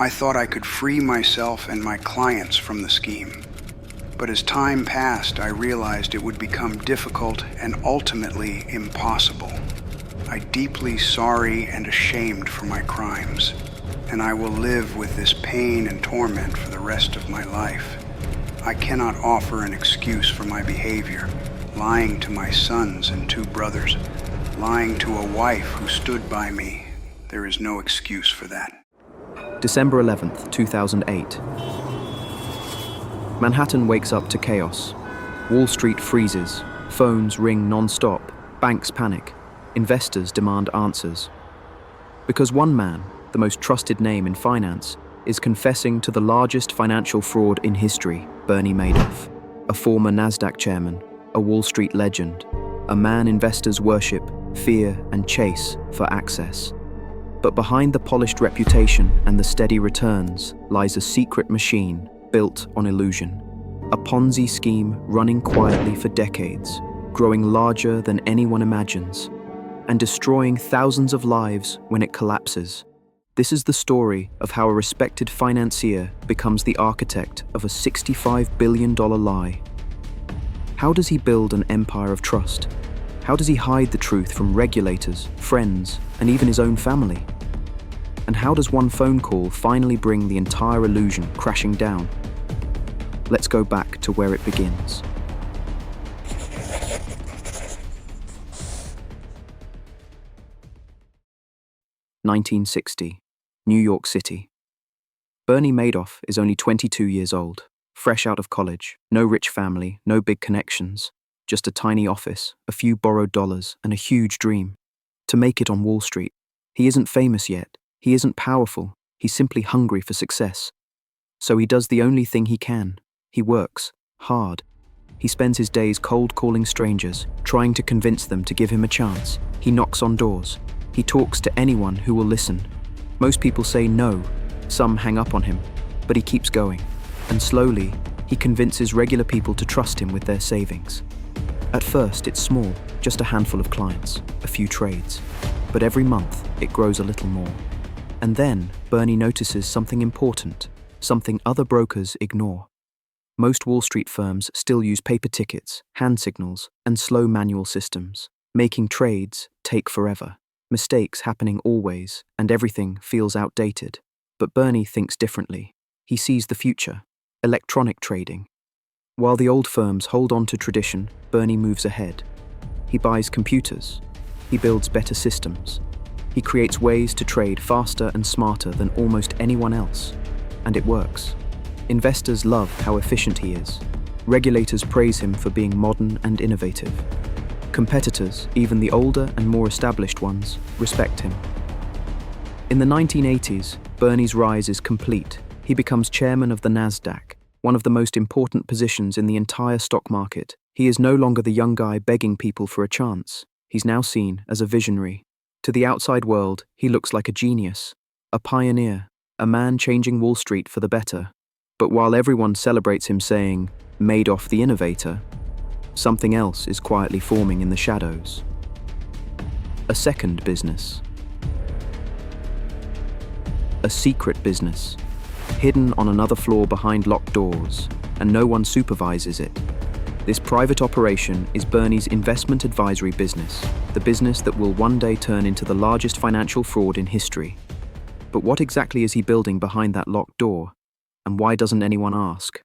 I thought I could free myself and my clients from the scheme. But as time passed, I realized it would become difficult and ultimately impossible. I'm deeply sorry and ashamed for my crimes, and I will live with this pain and torment for the rest of my life. I cannot offer an excuse for my behavior, lying to my sons and 2 brothers, lying to a wife who stood by me. There is no excuse for that. December 11th, 2008. Manhattan wakes up to chaos. Wall Street freezes. Phones ring non-stop. Banks panic. Investors demand answers. Because one man, the most trusted name in finance, is confessing to the largest financial fraud in history, Bernie Madoff, a former NASDAQ chairman, a Wall Street legend, a man investors worship, fear, and chase for access. But behind the polished reputation and the steady returns lies a secret machine built on illusion. A Ponzi scheme running quietly for decades, growing larger than anyone imagines, and destroying thousands of lives when it collapses. This is the story of how a respected financier becomes the architect of a $65 billion lie. How does he build an empire of trust? How does he hide the truth from regulators, friends, and even his own family? And how does one phone call finally bring the entire illusion crashing down? Let's go back to where it begins. (1960), New York City. Bernie Madoff is only 22 years old, fresh out of college, no rich family, no big connections, just a tiny office, a few borrowed dollars, and a huge dream: to make it on Wall Street. He isn't famous yet, he isn't powerful, he's simply hungry for success. So he does the only thing he can. He works hard. He spends his days cold calling strangers, trying to convince them to give him a chance. He knocks on doors. He talks to anyone who will listen. Most people say no, some hang up on him, but he keeps going. And slowly, he convinces regular people to trust him with their savings. At first, it's small, just a handful of clients, a few trades. But every month, it grows a little more. And then, Bernie notices something important, something other brokers ignore. Most Wall Street firms still use paper tickets, hand signals, and slow manual systems, making trades take forever. Mistakes happening always, and everything feels outdated. But Bernie thinks differently. He sees the future: electronic trading. While the old firms hold on to tradition, Bernie moves ahead. He buys computers. He builds better systems. He creates ways to trade faster and smarter than almost anyone else. And it works. Investors love how efficient he is. Regulators praise him for being modern and innovative. Competitors, even the older and more established ones, respect him. In the 1980s, Bernie's rise is complete. He becomes chairman of the NASDAQ, one of the most important positions in the entire stock market. He is no longer the young guy begging people for a chance. He's now seen as a visionary. To the outside world, he looks like a genius, a pioneer, a man changing Wall Street for the better. But while everyone celebrates him saying, "Madoff the innovator," something else is quietly forming in the shadows. A second business. A secret business, hidden on another floor behind locked doors, and no one supervises it. This private operation is Bernie's investment advisory business, the business that will one day turn into the largest financial fraud in history. But what exactly is he building behind that locked door? And why doesn't anyone ask?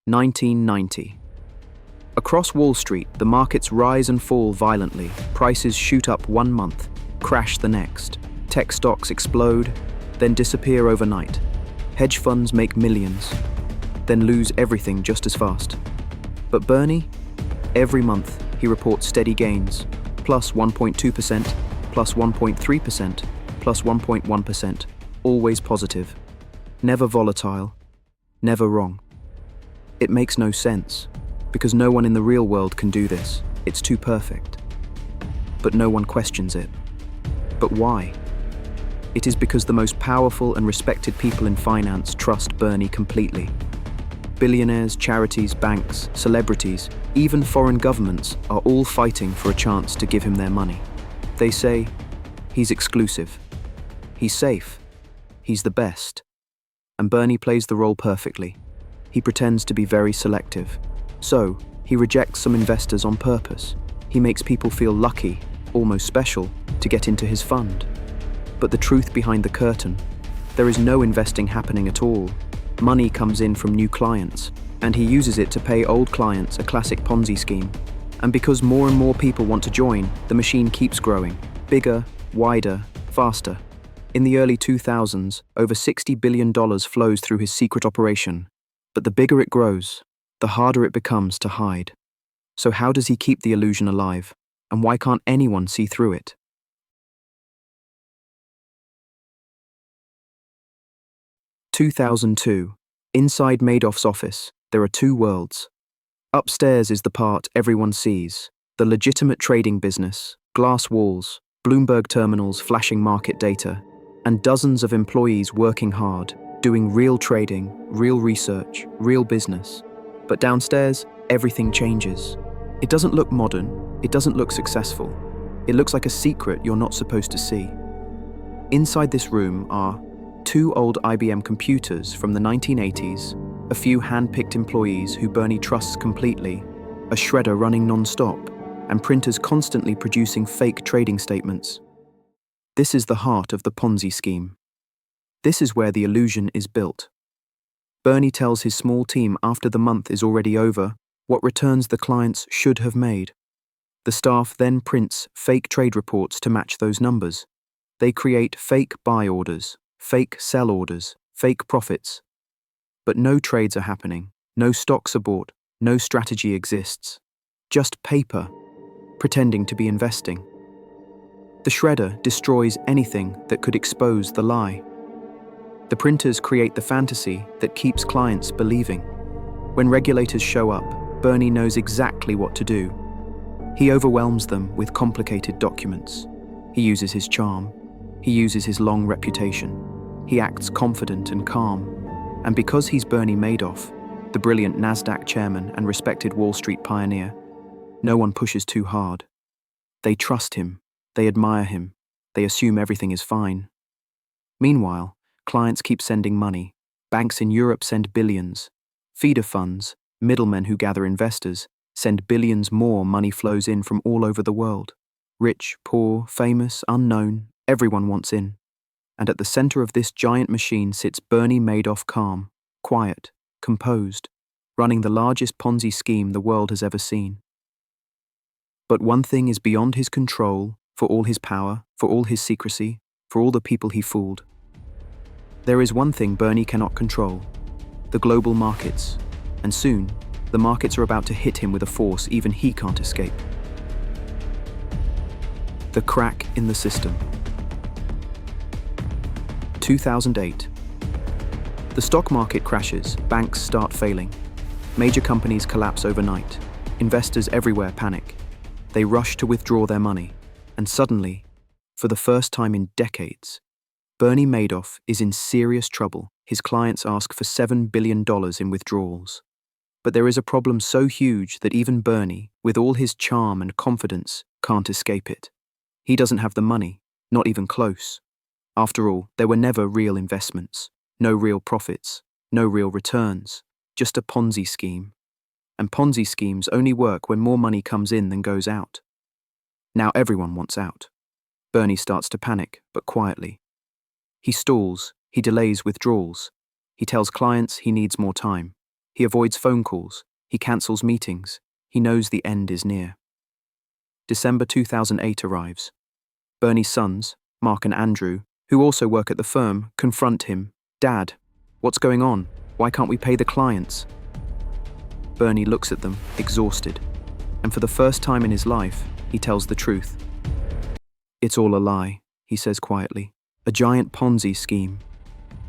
(1990). Across Wall Street, the markets rise and fall violently. Prices shoot up one month, crash the next. Tech stocks explode, then disappear overnight. Hedge funds make millions, then lose everything just as fast. But Bernie? Every month, he reports steady gains, plus 1.2%, plus 1.3%, plus 1.1%, always positive. Never volatile, never wrong. It makes no sense, because no one in the real world can do this. It's too perfect. But no one questions it. But why? It is because the most powerful and respected people in finance trust Bernie completely. Billionaires, charities, banks, celebrities, even foreign governments are all fighting for a chance to give him their money. They say, he's exclusive, he's safe, he's the best. And Bernie plays the role perfectly. He pretends to be very selective. So, he rejects some investors on purpose. He makes people feel lucky, almost special, to get into his fund. But the truth behind the curtain, there is no investing happening at all. Money comes in from new clients, and he uses it to pay old clients, a classic Ponzi scheme. And because more and more people want to join, the machine keeps growing, bigger, wider, faster. In the early 2000s, over $60 billion flows through his secret operation. But the bigger it grows, the harder it becomes to hide. So how does he keep the illusion alive? And why can't anyone see through it? (2002). Inside Madoff's office, there are two worlds. Upstairs is the part everyone sees, the legitimate trading business, glass walls, Bloomberg terminals flashing market data, and dozens of employees working hard, doing real trading, real research, real business. But downstairs, everything changes. It doesn't look modern, it doesn't look successful. It looks like a secret you're not supposed to see. Inside this room are two old IBM computers from the 1980s, a few hand-picked employees who Bernie trusts completely, a shredder running non-stop, and printers constantly producing fake trading statements. This is the heart of the Ponzi scheme. This is where the illusion is built. Bernie tells his small team after the month is already over what returns the clients should have made. The staff then prints fake trade reports to match those numbers. They create fake buy orders, fake sell orders, fake profits. But no trades are happening, no stocks are bought, no strategy exists. Just paper, pretending to be investing. The shredder destroys anything that could expose the lie. The printers create the fantasy that keeps clients believing. When regulators show up, Bernie knows exactly what to do. He overwhelms them with complicated documents. He uses his charm. He uses his long reputation. He acts confident and calm. And because he's Bernie Madoff, the brilliant NASDAQ chairman and respected Wall Street pioneer, no one pushes too hard. They trust him. They admire him. They assume everything is fine. Meanwhile, clients keep sending money. Banks in Europe send billions. Feeder funds, middlemen who gather investors, send billions more. Money flows in from all over the world. Rich, poor, famous, unknown, everyone wants in. And at the center of this giant machine sits Bernie Madoff, calm, quiet, composed, running the largest Ponzi scheme the world has ever seen. But one thing is beyond his control, for all his power, for all his secrecy, for all the people he fooled. There is one thing Bernie cannot control: the global markets. And soon, the markets are about to hit him with a force even he can't escape. The crack in the system. 2008. The stock market crashes, banks start failing. Major companies collapse overnight. Investors everywhere panic. They rush to withdraw their money. And suddenly, for the first time in decades, Bernie Madoff is in serious trouble. His clients ask for $7 billion in withdrawals. But there is a problem so huge that even Bernie, with all his charm and confidence, can't escape it. He doesn't have the money, not even close. After all, there were never real investments, no real profits, no real returns, just a Ponzi scheme. And Ponzi schemes only work when more money comes in than goes out. Now everyone wants out. Bernie starts to panic, but quietly. He stalls, he delays withdrawals. He tells clients he needs more time. He avoids phone calls. He cancels meetings. He knows the end is near. December 2008 arrives. Bernie's sons, Mark and Andrew, who also work at the firm, confront him. "Dad, what's going on? Why can't we pay the clients?" Bernie looks at them, exhausted. And for the first time in his life, he tells the truth. "It's all a lie," he says quietly. "A giant Ponzi scheme."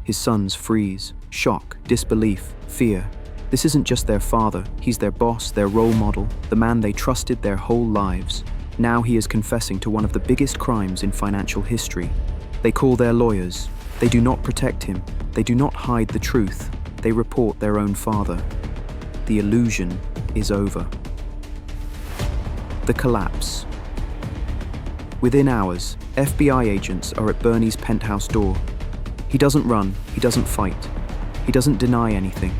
His sons freeze, shock, disbelief, fear. This isn't just their father, he's their boss, their role model, the man they trusted their whole lives. Now he is confessing to one of the biggest crimes in financial history. They call their lawyers. They do not protect him. They do not hide the truth. They report their own father. The illusion is over. The collapse. Within hours, FBI agents are at Bernie's penthouse door. He doesn't run, he doesn't fight, he doesn't deny anything.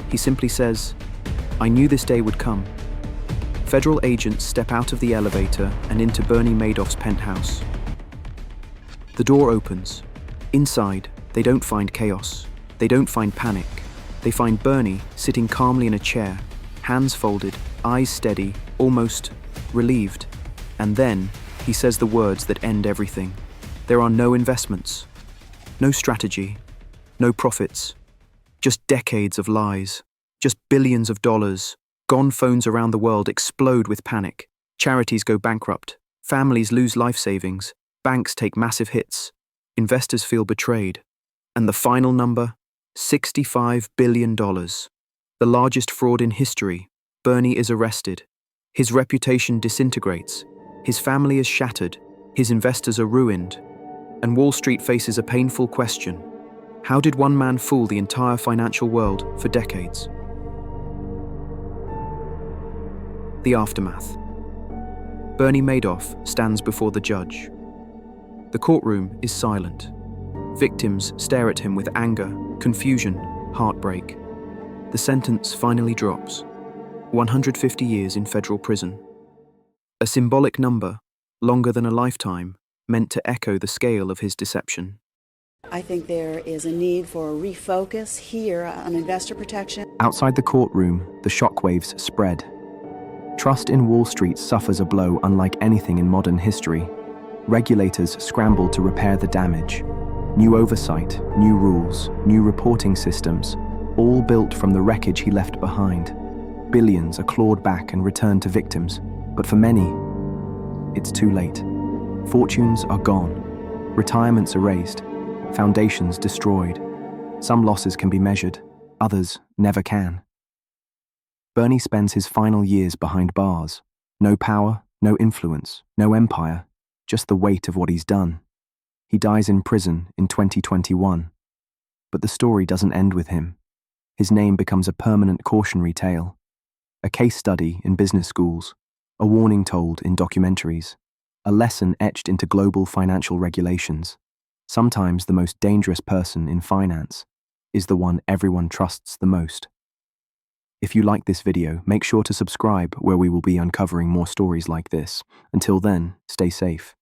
He simply says, "I knew this day would come." Federal agents step out of the elevator and into Bernie Madoff's penthouse. The door opens. Inside, they don't find chaos. They don't find panic. They find Bernie sitting calmly in a chair, hands folded, eyes steady, almost relieved. And then he says the words that end everything. There are no investments, no strategy, no profits, just decades of lies, just billions of dollars. Gone phones around the world explode with panic. Charities go bankrupt. Families lose life savings. Banks take massive hits. Investors feel betrayed. And the final number? $65 billion. The largest fraud in history. Bernie is arrested. His reputation disintegrates. His family is shattered. His investors are ruined. And Wall Street faces a painful question. How did one man fool the entire financial world for decades? The aftermath. Bernie Madoff stands before the judge. The courtroom is silent. Victims stare at him with anger, confusion, heartbreak. The sentence finally drops. 150 years in federal prison. A symbolic number, longer than a lifetime, meant to echo the scale of his deception. I think there is a need for a refocus here on investor protection. Outside the courtroom, the shockwaves spread. Trust in Wall Street suffers a blow unlike anything in modern history. Regulators scramble to repair the damage. New oversight, new rules, new reporting systems, all built from the wreckage he left behind. Billions are clawed back and returned to victims, but for many, it's too late. Fortunes are gone, retirements erased, foundations destroyed. Some losses can be measured, others never can. Bernie spends his final years behind bars. No power, no influence, no empire, just the weight of what he's done. He dies in prison in 2021. But the story doesn't end with him. His name becomes a permanent cautionary tale, a case study in business schools, a warning told in documentaries, a lesson etched into global financial regulations. Sometimes the most dangerous person in finance is the one everyone trusts the most. If you like this video, make sure to subscribe where we will be uncovering more stories like this. Until then, stay safe.